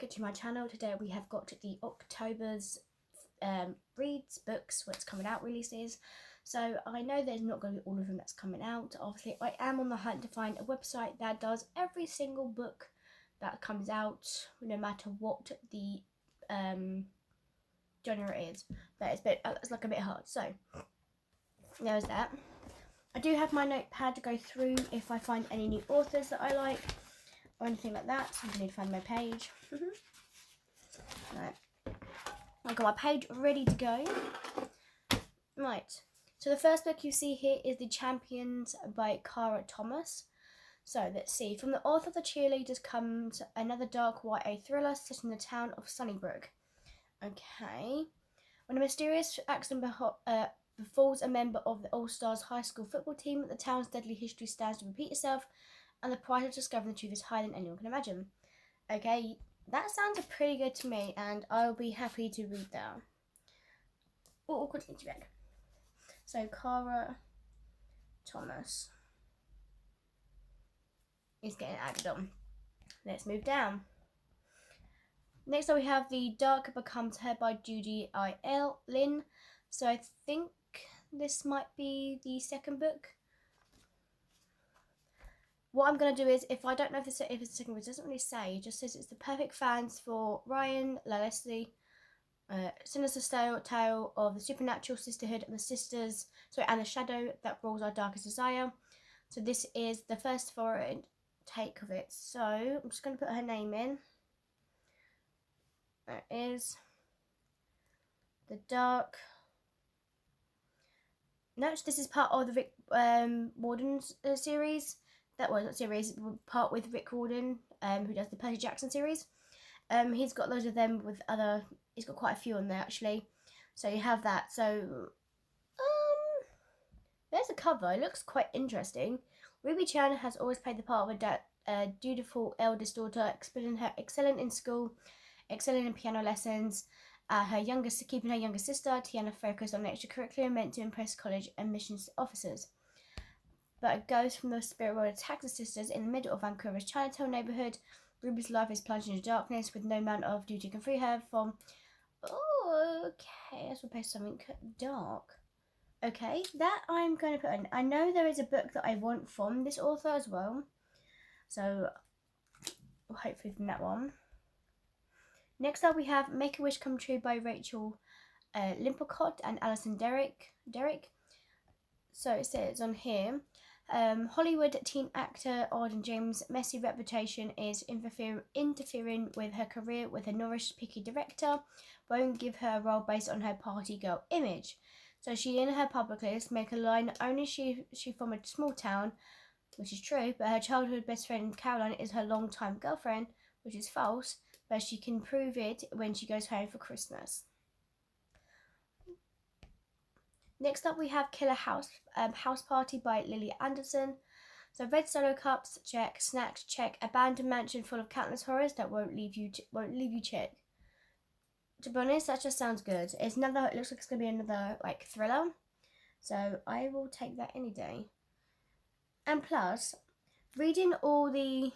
back to my channel. Today we have got the October's reads, books, what's coming out releases. So I know there's not going to be all of them that's coming out. Obviously I am on the hunt to find a website that does every single book that comes out, no matter what the genre is. But it's like a bit hard. So there's that. I do have my notepad to go through if I find any new authors that I like or anything like that. So I need to find my page. Right. I've got my page ready to go. Right. So the first book you see here is The Champions by Kara Thomas. So let's see. From the author of The Cheerleaders comes another dark YA thriller set in the town of Sunnybrook. Okay. When a mysterious accident befalls a member of the All-Stars high school football team, the town's deadly history stands to repeat itself, and the price of discovering the truth is higher than anyone can imagine. Okay, that sounds pretty good to me, and I'll be happy to read that. Oh, continue to read. So, Kara Thomas is getting added on. Let's move down. Next up we have The Darker Becomes Her by Judy I. Lin. So I think this might be the second book. What I'm going to do is, if I don't know if it's the second book, it doesn't really say. It just says it's the perfect fans for Ryan, Leslie, sinister tale of the supernatural sisterhood and and the shadow that rules our darkest desire. So this is the first foreign take of it. So I'm just going to put her name in. There it is. The Dark. No, this is part of the Rick Warden series. That was not series, part with Rick Warden, who does the Percy Jackson series. He's got loads of them with other. He's got quite a few on there actually. So you have that. So there's a cover. It looks quite interesting. Ruby Chan has always played the part of a dutiful eldest daughter, excelling in school, excelling in piano lessons. Keeping her younger sister Tiana focused on extracurricular meant to impress college admissions officers. But a ghost from the spirit world attacks the sisters in the middle of Vancouver's Chinatown neighborhood. Ruby's life is plunged into darkness with no amount of duty can free her from. Oh, okay. Let's replace something dark. Okay, that I'm going to put in. I know there is a book that I want from this author as well, so hopefully from that one. Next up we have Make a Wish Come True by Rachel Limpicott and Alison Derrick. So it says on here, Hollywood teen actor Arden James' messy reputation is interfering with her career with a nourished, picky director. Won't give her a role based on her party girl image. So she and her publicist make a line only she from a small town, which is true, but her childhood best friend Caroline is her longtime girlfriend, which is false, but she can prove it when she goes home for Christmas. Next up we have Killer House Party by Lily Anderson. So red solo cups, check. Snacks, check. Abandoned mansion full of countless horrors that won't leave you check. To be honest, that just sounds good. It looks like it's gonna be another like thriller, so I will take that any day. And plus, reading all the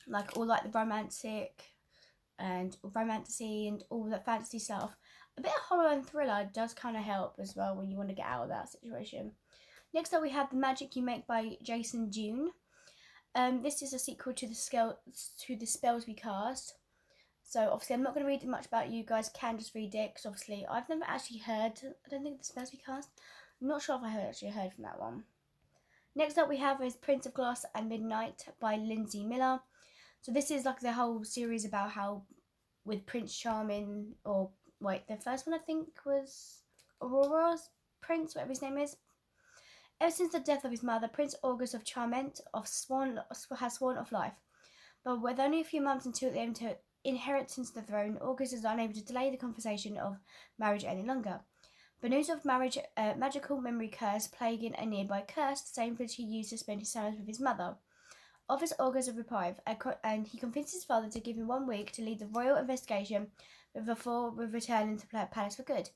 the romantic and romantasy and all that fantasy stuff, a bit of horror and thriller does kind of help as well when you want to get out of that situation. Next up we have The Magic You Make by Jason June. This is a sequel to the Spells We Cast. So obviously I'm not going to read much about it. You guys can just read it, because obviously I've never actually heard, I don't think, The Spells We Cast. I'm not sure if I actually heard from that one. Next up we have is Prince of Glass and Midnight by Lindsay Miller. So this is like the whole series about how with Prince Charming, the first one I think was Aurora's prince, whatever his name is. Ever since the death of his mother, Prince August of Charmant has sworn off life. But with only a few months until the inheritance of the throne, August is unable to delay the conversation of marriage any longer. But news of marriage, magical memory curse plaguing a nearby curse, the same which he used to spend his summers with his mother, offers August a reprieve, and he convinces his father to give him 1 week to lead the royal investigation before returning to the palace for good.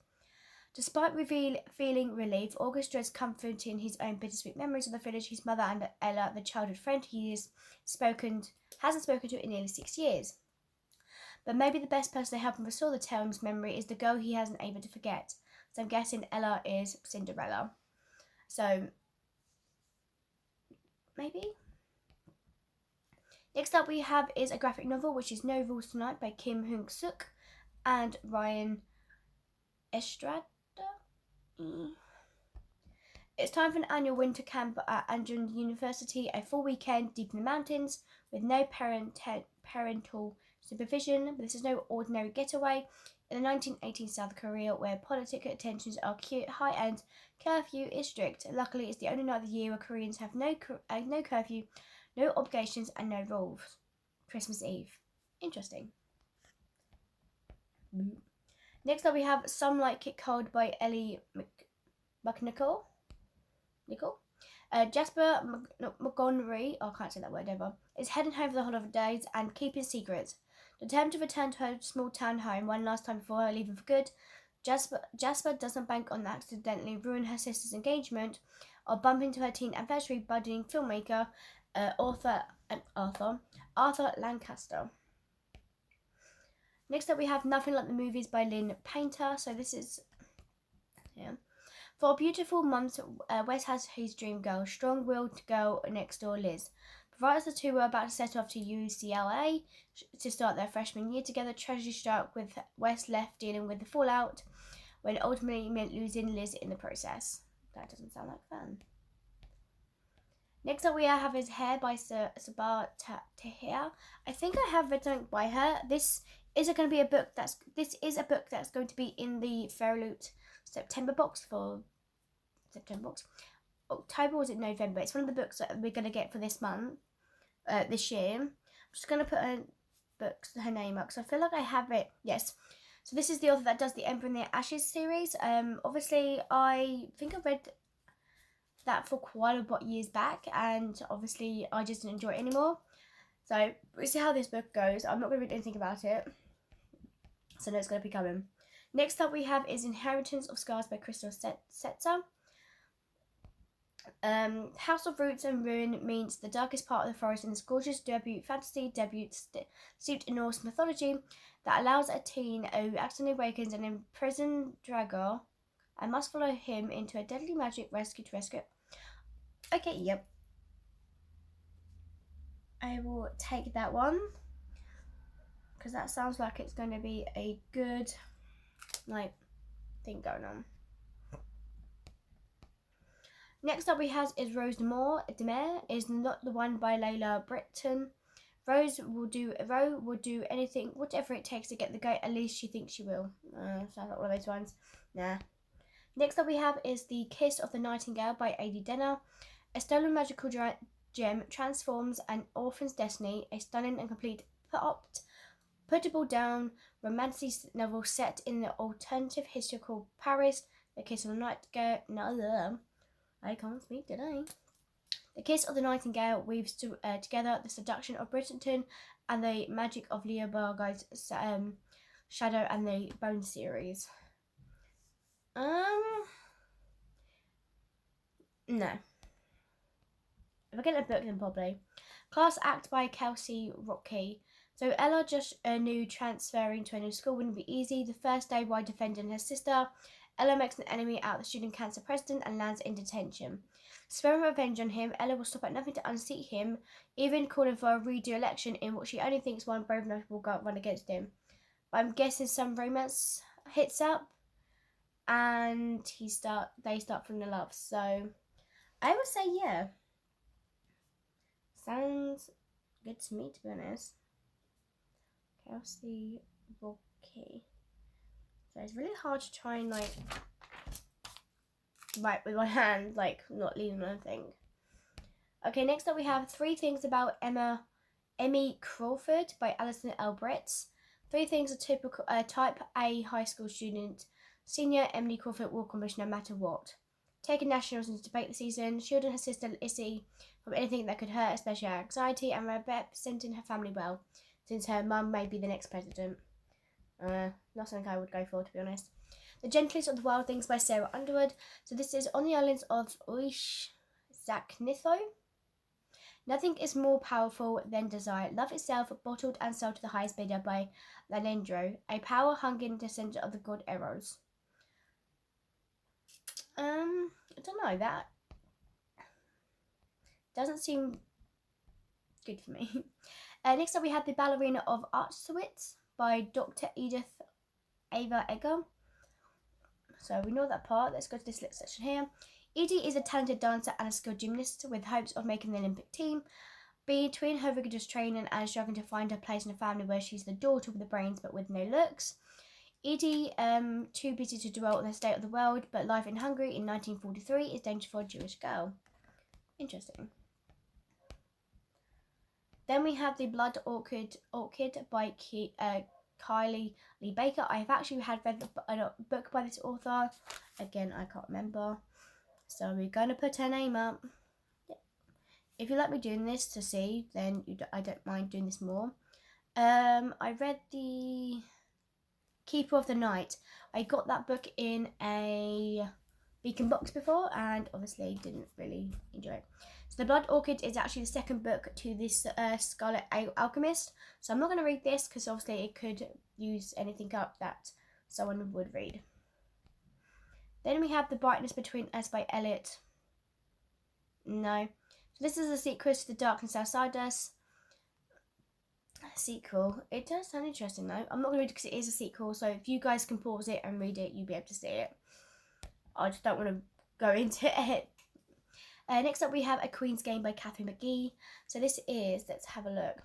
Despite feeling relief, August dreads confronting his own bittersweet memories of the village, his mother and Ella, the childhood friend he has spoken hasn't spoken to in nearly 6 years. But maybe the best person to help him restore the town's memory is the girl he hasn't able to forget. So I'm guessing Ella is Cinderella. So, maybe? Next up we have is a graphic novel, which is No Rules Tonight by Kim Hyung-suk and Ryan Estrada. It's time for an annual winter camp at Anjun University, a full weekend deep in the mountains with no parental supervision. But this is no ordinary getaway. In the 1980s South Korea, where political tensions are high and curfew is strict. Luckily, it's the only night of the year where Koreans have no curfew, no obligations, and no rules. Christmas Eve. Interesting. Next up, we have Some Like It Cold by Ellie McNichol. Jasper Montgomery, I can't say that word ever, is heading home for the holidays and keeping secrets. Determined to return to her small town home one last time before her leaving for good, Jasper doesn't bank on accidentally ruin her sister's engagement or bump into her teen anniversary budding filmmaker, Arthur Lancaster. Next up we have Nothing Like the Movies by Lynn Painter. So this is, For a beautiful month, Wes has his dream girl, strong-willed girl next door, Liz. But right as the two were about to set off to UCLA to start their freshman year together, tragedy struck, with Wes left dealing with the fallout, when ultimately meant losing Liz in the process. That doesn't sound like fun. Next up we have is Hair by Sabah Tahir. I think I have read something by her. This is going to be a book that's going to be in the Fairyloot September box for October, or was it November? It's one of the books that we're going to get for this month, this year. I'm just going to put her name up because I feel like I have it. Yes. So this is the author that does the Emperor in the Ashes series. Obviously, I think I read that for quite a years back, and obviously I just didn't enjoy it anymore. So we'll see how this book goes. I'm not going to read anything about it, so no, it's going to be coming. Next up we have is Inheritance of Scars by Crystal Setzer. House of Roots and Ruin means the darkest part of the forest in this gorgeous fantasy debut steeped in Norse mythology that allows a teen who accidentally awakens an imprisoned dragon and must follow him into a deadly magic rescue. Okay, yep. I will take that one because that sounds like it's going to be a good thing going on. Next up we have is Rose de Mer is Not the One by Layla Britton. Rose will do anything, whatever it takes to get the goat. At least she thinks she will. Sounds like one of those ones. Nah. Next up we have is The Kiss of the Nightingale by A.D. Denner. A stolen magical gem transforms an orphan's destiny. A stunning and complete puttable down romantic novel set in the alternative historical Paris. The Kiss of the Nightingale. I can't speak today. The Kiss of the Nightingale weaves together the seduction of Bridgerton and the magic of Leah Bargai's Shadow and the Bone series. No. If I get a book, then probably. Class Act by Kelsey Rocky. So Ella just knew transferring to a new school wouldn't be easy. The first day while defending her sister, Ella makes an enemy out of the student council president and lands in detention. Swearing revenge on him, Ella will stop at nothing to unseat him, even calling for a redo election in what she only thinks one brave enough will run against him. But I'm guessing some romance hits up, and they start falling in love. So I would say yeah. Sounds good to me, to be honest. Kelsey Rocky. So it's really hard to try and write with my hand, not leaning on anything. Okay, next up we have 3 Things About Emmy Crawford by Alison L. Bretz. 3 things a typical type A high school student, senior Emily Crawford will accomplish no matter what. Taking nationals into debate this season, shielding her sister Issy from anything that could hurt, especially her anxiety, and representing her family well, since her mum may be the next president. Not something I would go for, to be honest. The Gentlest of the Wild Things by Sarah Underwood. So this is on the islands of Zaknitho. Nothing is more powerful than desire. Love itself, bottled and sold to the highest bidder by Lalendro, a power-hungry descendant of the god Eros. I don't know, that doesn't seem good for me. Next up we have The Ballerina of Auschwitz by Dr. Edith Ava Egger. So we know that part. Let's go to this next section here. Edie is a talented dancer and a skilled gymnast with hopes of making the Olympic team. Between her rigorous training and struggling to find her place in a family where she's the daughter with the brains but with no looks, Edie, too busy to dwell on the state of the world, but life in Hungary in 1943 is dangerous for a Jewish girl. Interesting. Then we have The Blood Orchid by Kylie Lee Baker. I have actually read a book by this author. Again, I can't remember. So we're going to put her name up. If you like me doing this to see, then I don't mind doing this more. I read The Keeper of the Night. I got that book in a Beacon box before and obviously didn't really enjoy it. So The Blood Orchid is actually the second book to this Scarlet Alchemist. So I'm not going to read this because obviously it could use anything up that someone would read. Then we have The Brightness Between Us by Elliot. No. So this is a sequel to The Darkness Outside Us. Sequel. It does sound interesting though. I'm not going to read it because it is a sequel. So if you guys can pause it and read it, you'll be able to see it. I just don't want to go into it. Next up we have A Queen's Game by Catherine McGee. So this is, let's have a look.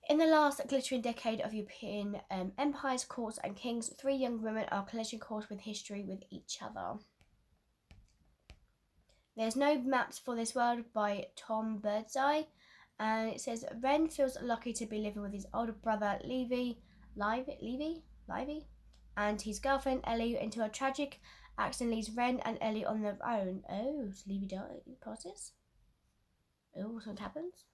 In the last glittering decade of European empires, courts and kings, 3 young women are collision course with history with each other. There's No Maps for This World by Tom Birdseye. And it says, Ren feels lucky to be living with his older brother, Levy, and his girlfriend, Ellie, until a tragic accident leaves Ren and Ellie on their own. Oh, so Levy passes? Oh, something happens?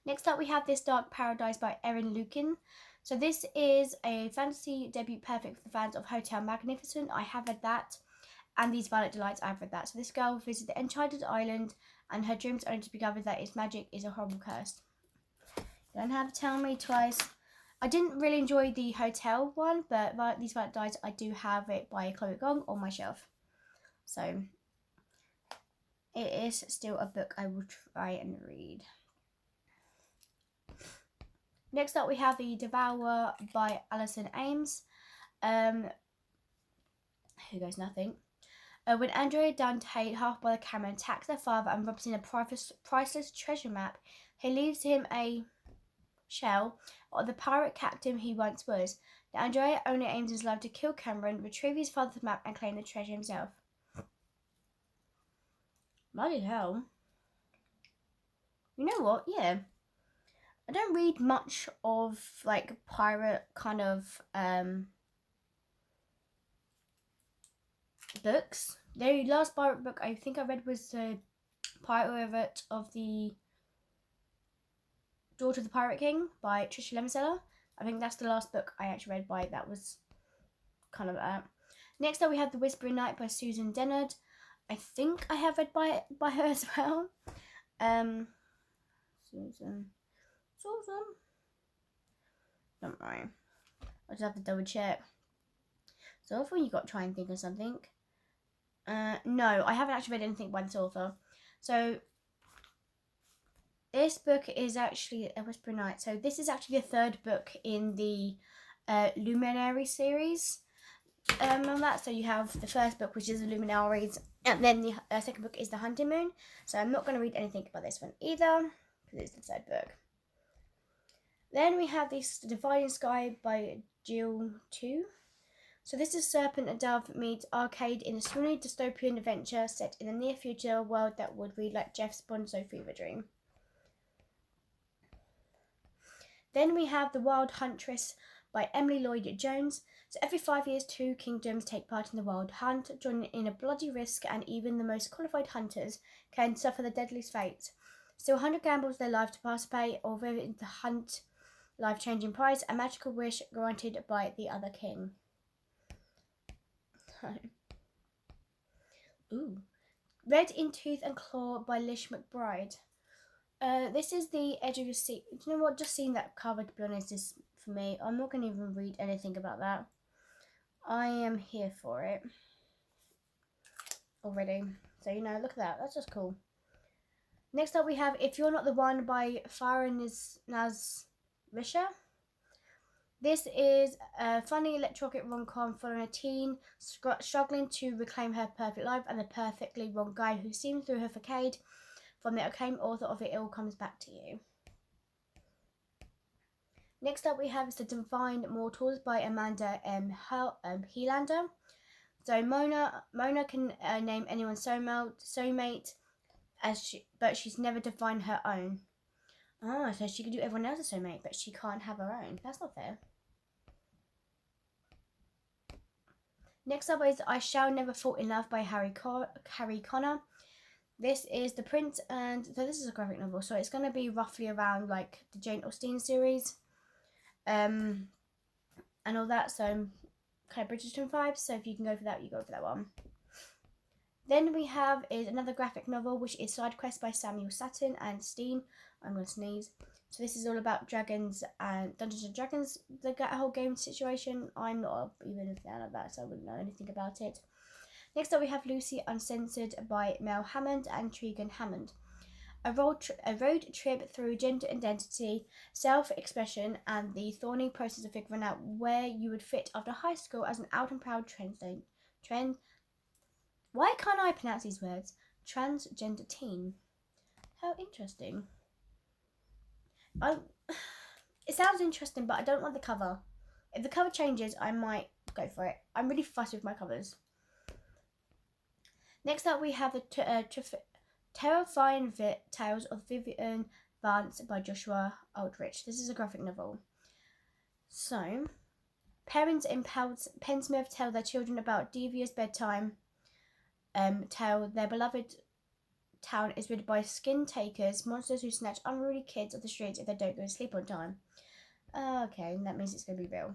Next up, we have This Dark Paradise by Erin Lukin. So this is a fantasy debut perfect for the fans of Hotel Magnificent. I have read that. And These Violet Delights, I've read that. So this girl visits the Enchanted Island and her dreams only to discover that its magic is a horrible curse. You don't have to tell me twice. I didn't really enjoy the hotel one, but These Violet Delights, I do have it by Chloe Gong on my shelf. So it is still a book I will try and read. Next up we have The Devourer by Alison Ames. Who goes nothing. When Andrea Dante, half brother Cameron, attacks their father and robs him a priceless treasure map, he leaves him a shell of the pirate captain he once was. Now, Andrea only aims his love to kill Cameron, retrieve his father's map, and claim the treasure himself. Bloody hell. You know what? Yeah. I don't read much of, like, pirate kind of, books. The last pirate book I think I read was the Pirate of the Daughter of the Pirate King by Trisha Lemonseller. I think that's the last book I actually read by that was kind of that. Next up we have The Whispering Night by Susan Dennard. I think I have read by her as well. Susan. Don't worry. I'll just have to double check. So often you got to try and think of something. No, I haven't actually read anything by this author. So this book is actually A Whispering Night. So this is actually the 3rd book in the Luminary series. On that, so you have the first book, which is the Luminaries, and then the second book is the Hunting Moon. So I'm not going to read anything about this one either, because it's the 3rd book. Then we have this Dividing Sky by Jill 2. So this is Serpent and Dove meets Arcade in a swoony dystopian adventure set in the near future world that would read like Jeff's Bonzo fever dream. Then we have The Wild Huntress by Emily Lloyd-Jones. So every 5 years, 2 kingdoms take part in the wild hunt, joining in a bloody risk, and even the most qualified hunters can suffer the deadliest fate. Still, 100 gambles their life to participate, or win the hunt life-changing prize, a magical wish granted by the other king. Ooh. Red in Tooth and Claw by Lish McBride. This is the edge of your seat. You know what? Just seeing that cover, to be honest, is for me. I'm not going to even read anything about that. I am here for it already. So, look at that. That's just cool. Next up, we have If You're Not the One by Farah Naz Risha. This is a funny electronic rom-com following a teen struggling to reclaim her perfect life and the perfectly wrong guy who seems through her facade from the acclaimed author of It All Comes Back to You. Next up we have is The Divine Mortals by Amanda Helander. So Mona can name anyone soulmate, but she's never defined her own. Oh, so she can do everyone else's soulmate, but she can't have her own. That's not fair. Next up is I Shall Never Fall in Love by Harry Connor. This is The Prince, and so this is a graphic novel, so it's going to be roughly around like the Jane Austen series, and all that. So kind of Bridgerton vibes. So if you can go for that, you go for that one. Then we have is another graphic novel, which is Side Quest by Samuel Satin and Steen. I'm going to sneeze. So this is all about dragons and Dungeons and Dragons, the whole game situation. I'm not even a fan of that, so I wouldn't know anything about it. Next up we have Lucy Uncensored by Mel Hammond and Tregan Hammond. A road trip through gender identity, self-expression, and the thorny process of figuring out where you would fit after high school as an out and proud why can't I pronounce these words? Transgender teen. How interesting. It sounds interesting, but I don't want the cover. If the cover changes, I might go for it. I'm really fussy with my covers. Next up, we have the Terrifying Tales of Vivian Vance by Joshua Aldrich. This is a graphic novel. So, parents in Pensmouth tell their children about devious bedtime tale. Their beloved town is rid by skin takers, monsters who snatch unruly kids off the streets if they don't go to sleep on time. Okay, that means it's going to be real.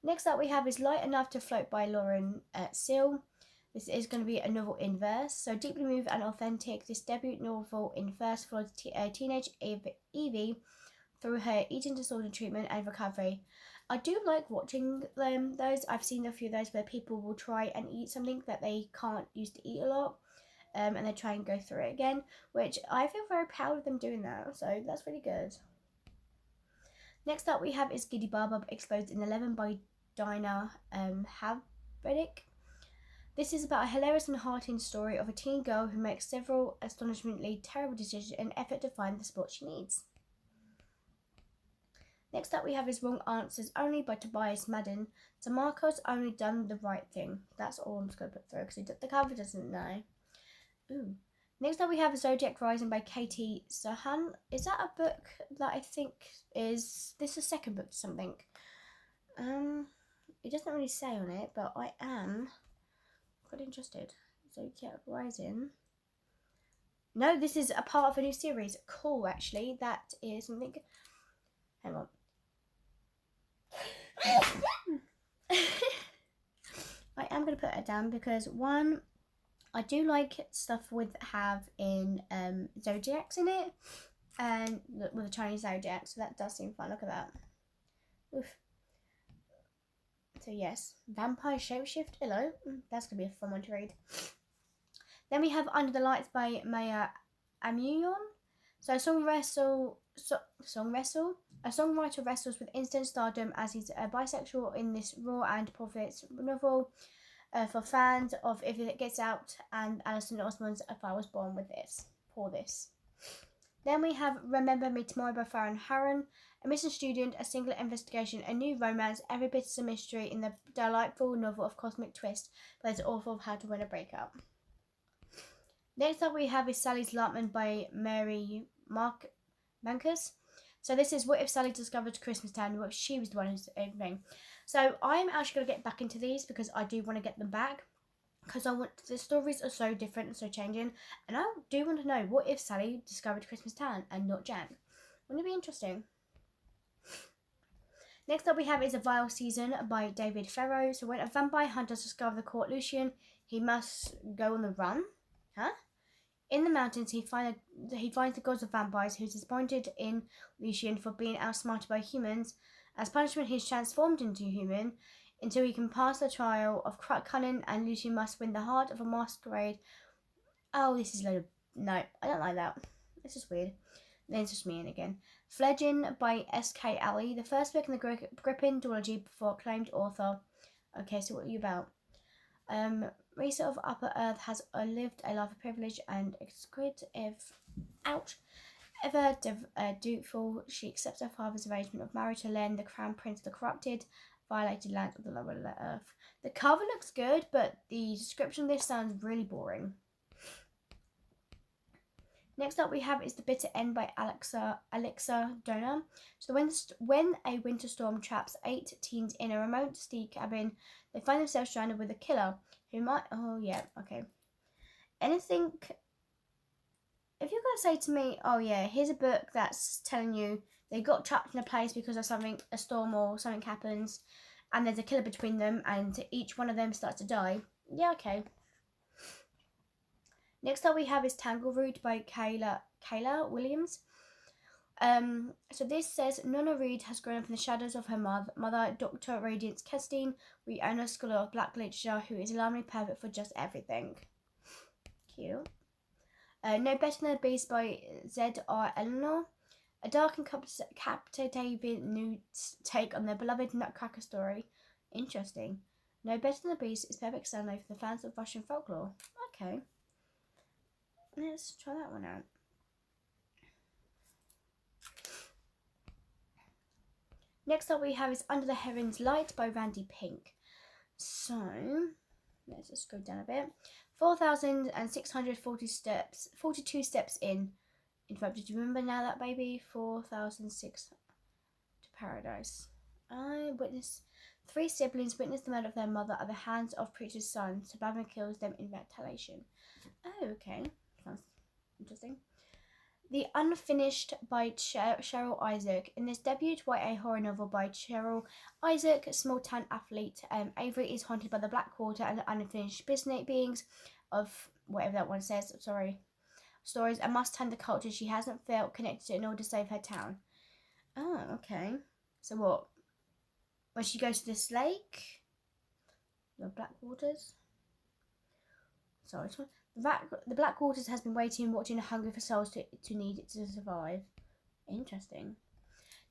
Next up we have is Light Enough to Float by Lauren Seal. This is going to be a novel in verse, so deeply moved and authentic. This debut novel in verse follows teenage Evie through her eating disorder treatment and recovery. I do like watching those. I've seen a few of those where people will try and eat something that they can't used to eat a lot, and they try and go through it again, which I feel very proud of them doing that, so that's really good. Next up we have is Giddy Baba Exposed in 11 by Dinah Havedick. This is about a hilarious and heartening story of a teen girl who makes several astonishingly terrible decisions in an effort to find the support she needs. Next up we have is Wrong Answers Only by Tobias Madden. So Marco's only done the right thing. That's all I'm just going to put through because the cover doesn't know. Ooh. Next up we have Zodiac Rising by Katie Sahan. Is that a book that I think is... This is a second book to something. It doesn't really say on it, but I am quite interested. Zodiac Rising. No, this is a part of a new series. Cool, actually. That is something... Hang on. I am going to put it down because, one, I do like stuff with zodiacs in it, and with a Chinese zodiac, so that does seem fun. Look at that. Oof. So yes, Vampire Shapeshift. Hello, that's gonna be a fun one to read. Then we have Under the Lights by Maya Amunion. So a songwriter wrestles with instant stardom as he's bisexual in this raw and profits novel. For fans of If It Gets Out and Alison Osmond's If I Was Born with This. For this. Then we have Remember Me Tomorrow by Farron Harron. A missing student, a singular investigation, a new romance, every bit is a mystery in the delightful novel of cosmic twist by the author of How to Win a Breakup. Next up we have is Sally's Larkman by Mary Marcus. So this is What If Sally Discovered Christmas Town, which she was the one who's opening. So I'm actually going to get back into these because I do want to get them back. Because the stories are so different and so changing. And I do want to know, what if Sally discovered Christmas Town and not Jack? Wouldn't it be interesting? Next up we have is A Vile Season by David Farrow. So when a vampire hunter discovers the court Lucian, he must go on the run. Huh? In the mountains, he finds the gods of vampires, who's disappointed in Lucian for being outsmarted by humans. As punishment, he's transformed into human until he can pass the trial of cunning, and Lucian must win the heart of a masquerade. Oh, this is a load of... No, I don't like that. This is weird. Then it's just me in again. Fledging by S.K. Alley, the first book in the Grippin duology before acclaimed author. Okay, so what are you about? Risa of Upper Earth has lived a life of privilege and exclusive. Ouch. Ever dutiful, she accepts her father's arrangement of marriage to Len, the crown prince of the corrupted, violated land of the lower earth. The cover looks good, but the description of this sounds really boring. Next up we have is The Bitter End by Alexa Donner. So when a winter storm traps 8 teens in a remote ski cabin, they find themselves stranded with a killer who might... Oh, yeah, okay. Anything... If you're going to say to me, oh, yeah, here's a book that's telling you they got trapped in a place because of something, a storm or something happens, and there's a killer between them, and each one of them starts to die. Yeah, okay. Next up we have is Tangleroot by Kayla Williams. So this says Nonna Reed has grown up in the shadows of her mother, Dr. Radiance Kestine, Rihanna, scholar of black literature, who is alarmingly perfect for just everything. Cute. No Better Than a Beast by Z.R. Eleanor. A dark and captivating new take on their beloved Nutcracker story. Interesting. No Better Than a Beast is perfect soundtrack for the fans of Russian folklore. Okay. Let's try that one out. Next up we have is Under the Heaven's Light by Randy Pink. So, let's just go down a bit. 4,642 steps in. In fact, did you remember now that baby? 4,006 to paradise. I witnessed 3 siblings witness the murder of their mother at the hands of preacher's son. So Batman kills them in retaliation. Oh, okay. Sounds interesting. The Unfinished by Cheryl Isaac. In this debut YA horror novel by Cheryl Isaac, small town athlete, Avery is haunted by the Blackwater and the unfinished business beings of whatever that one says. Stories and must tend the culture she hasn't felt connected to in order to save her town. Oh, okay. So what? When she goes to this lake, the Blackwaters. Sorry, the Blackwaters has been waiting and watching, hungry for souls to need it to survive. Interesting.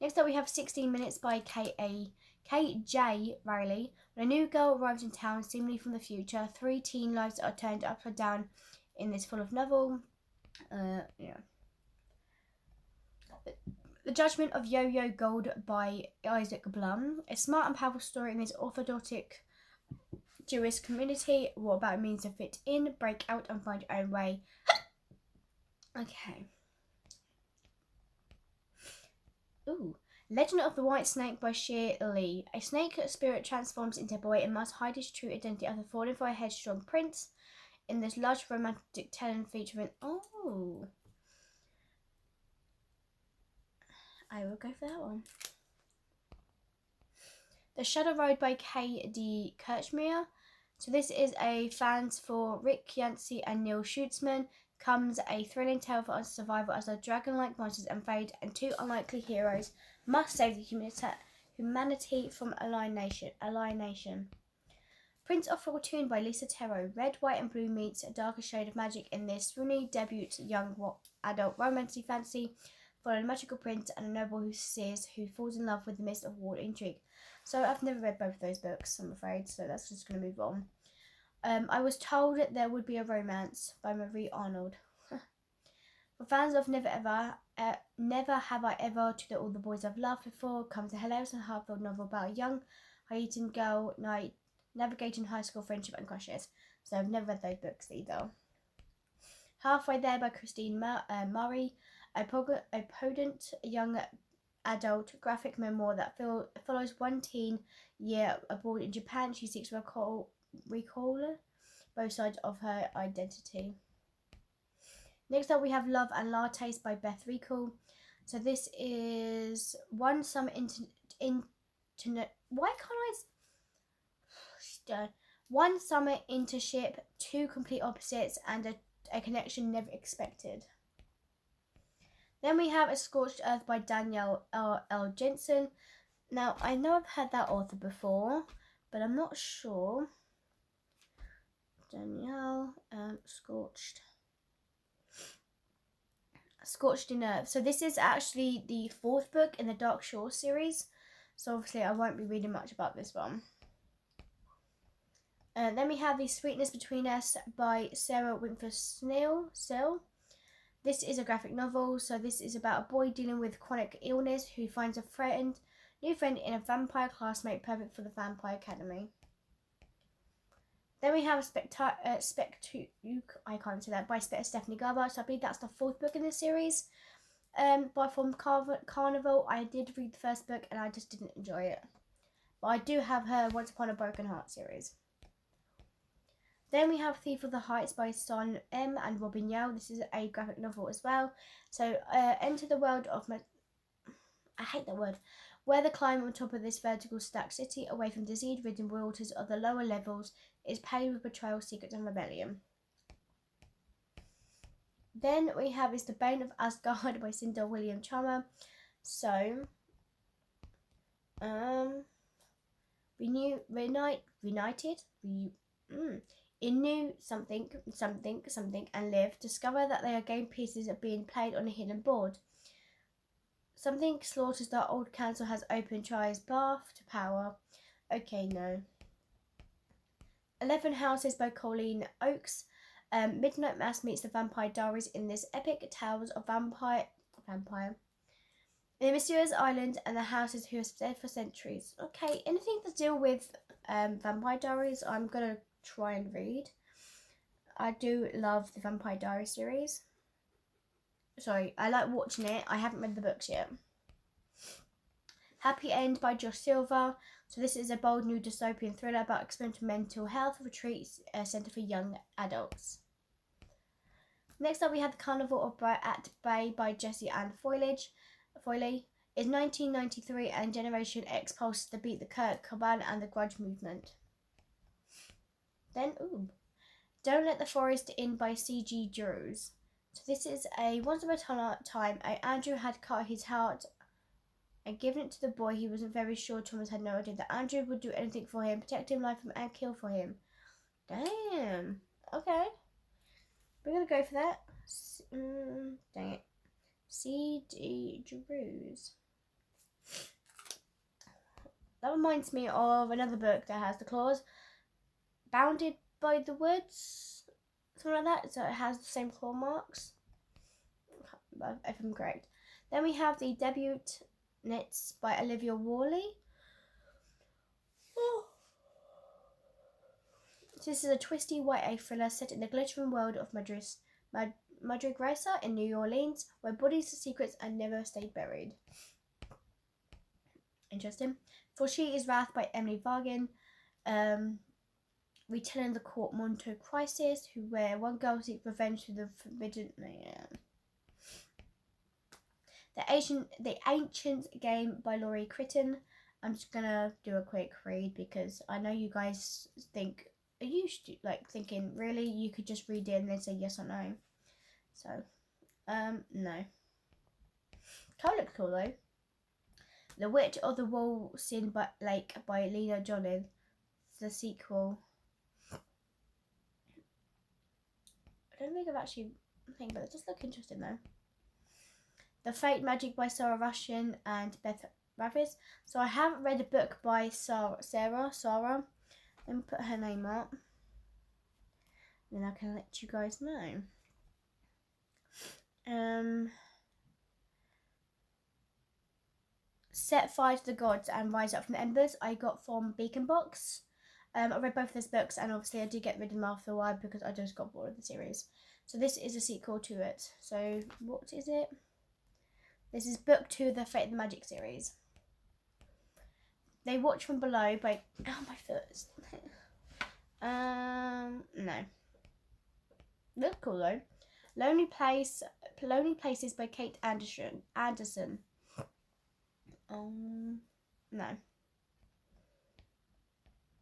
Next up we have 16 Minutes by K.J. Riley. When a new girl arrives in town, seemingly from the future, 3 teen lives are turned upside down in this full of novel. Yeah. The Judgment of Yo-Yo Gold by Isaac Blum. A smart and powerful story in this orthodox Jewish community. What about it means to fit in, break out, and find your own way. Okay. Ooh. Legend of the White Snake by Sheer Lee. A snake spirit transforms into a boy and must hide his true identity after falling for a headstrong prince in this large romantic telling featuring... Oh. I will go for that one. The Shadow Road by K.D. Kirchmere. So this is a fans for Rick Yancey and Neil Schuttzman. Comes a thrilling tale for us survival as the dragon-like monsters invade and 2 unlikely heroes must save the humanity from alienation. Prince of Fortune by Lisa Terro. Red, white and blue meets a darker shade of magic in this swoony debut young adult romantic fantasy following a magical prince and a noble who falls in love with the midst of war intrigue. So I've never read both of those books, I'm afraid, so that's just going to move on. I was told there would be a romance by Marie Arnold. For fans of Never Have I Ever to All the Boys I've Loved Before comes a hilarious and heartfelt novel about a young Haitian girl navigating high school friendship and crushes. So I've never read those books either. Halfway There by Christine Murray, a potent young adult graphic memoir that follows one teen year abroad in Japan. She seeks to recall both sides of her identity. Next up we have Love and Lattes by Beth Recall. So this is one summer one summer internship, 2 complete opposites, and a connection never expected. Then we have A Scorched Earth by Danielle L. Jensen. Now, I know I've heard that author before, but I'm not sure. Danielle, Scorched in Earth. So this is actually the 4th book in the Dark Shore series. So obviously I won't be reading much about this one. Then we have The Sweetness Between Us by Sarah Winford Sill. This is a graphic novel. So this is about a boy dealing with chronic illness who finds a new friend in a vampire classmate perfect for the Vampire Academy. Then we have I can't say that, by Stephanie Garber. So I believe that's the 4th book in this series. From Carnival. I did read the 1st book and I just didn't enjoy it. But I do have her Once Upon a Broken Heart series. Then we have Thief of the Heights by Son M. and Robin Yao. This is a graphic novel as well. So enter the world of I hate that word. Where the climb on top of this vertical stacked city, away from disease-ridden waters of the lower levels, is paved with betrayal, secrets, and rebellion. Then we have The Bane of Asgard by Cinder William Chalmer. So, Renew something and live. Discover that they are game pieces being played on a hidden board. Something slaughters that old council has opened, tries path to power. Okay, no. 11 Houses by Colleen Oakes. Midnight Mass meets the Vampire Diaries in this epic tales of vampire in a mysterious island and the houses who have stayed for centuries. Okay, anything to deal with Vampire Diaries, I'm gonna try and read. I do love the Vampire Diaries series. Sorry, I like watching it. I haven't read the books yet. Happy End by Josh Silver. So this is a bold new dystopian thriller about experimental mental health retreats, a centre for young adults. Next up we have The Carnival at Bay by Jessie Ann Foyley. Is 1993 and Generation X pulses the beat, the Kurt Cobain and the grudge movement. Then, Don't Let the Forest In by C.G. Drews. So this is a once upon a time, Andrew had cut his heart and given it to the boy. He wasn't very sure. Thomas had no idea that Andrew would do anything for him, protect him, life him, and kill for him. Damn. Okay. We're going to go for that. Dang it. C.G. Drews. That reminds me of another book that has the claws. Bounded by the Woods. Something like that. So it has the same claw marks. If I'm correct. Then we have the debut Nets by Olivia Worley. This is a twisty YA thriller set in the glittering world of Madrasa in New Orleans, where bodies and secrets are never stayed buried. Interesting. For She Is Wrath by Emily Vargan. Retelling the Court Monto crisis, where one girl seeks revenge through the forbidden land. The Ancient Game by Laurie Critton. I'm just gonna do a quick read because I know you guys think, are you thinking really you could just read it and then say yes or no? So, no. Cover looks cool though. The Witch of the Walsin Lake by Lena Jolin. The sequel. I don't think I've actually think, but it does look interesting though. The Fate Magic by Sarah Russian and Beth Ravis. So I haven't read a book by Sarah. Let me put her name up. Then I can let you guys know. Set Fire to the Gods and Rise Up from the Embers I got from Beacon Box. I read both of those books and obviously I did get rid of them after a while because I just got bored of the series. So this is a sequel to it. So what is it? This is book 2 of the Fate of the Magic series. They Watch From Below by... Oh, my foot. No. Looks cool though. Lonely Places by Kate Anderson. No.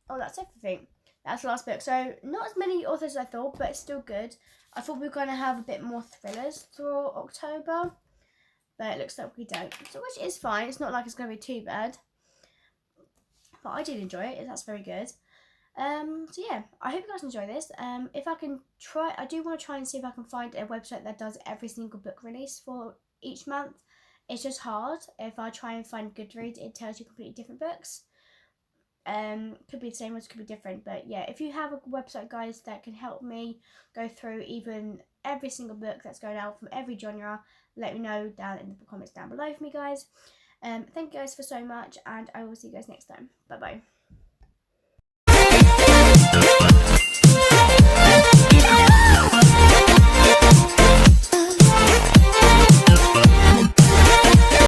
Oh, that's everything. That's the last book. So not as many authors as I thought, but it's still good. I thought we were going to have a bit more thrillers through October, but it looks like we don't. So which is fine. It's not like it's going to be too bad. But I did enjoy it. That's very good. So yeah, I hope you guys enjoy this. If I can try, I do want to try and see if I can find a website that does every single book release for each month. It's just hard. If I try and find Goodreads, it tells you completely different books. Could be the same ones, could be different, but yeah, if you have a website, guys, that can help me go through even every single book that's going out from every genre, let me know down in the comments down below for me, guys. Thank you guys for so much, and I will see you guys next time. Bye bye.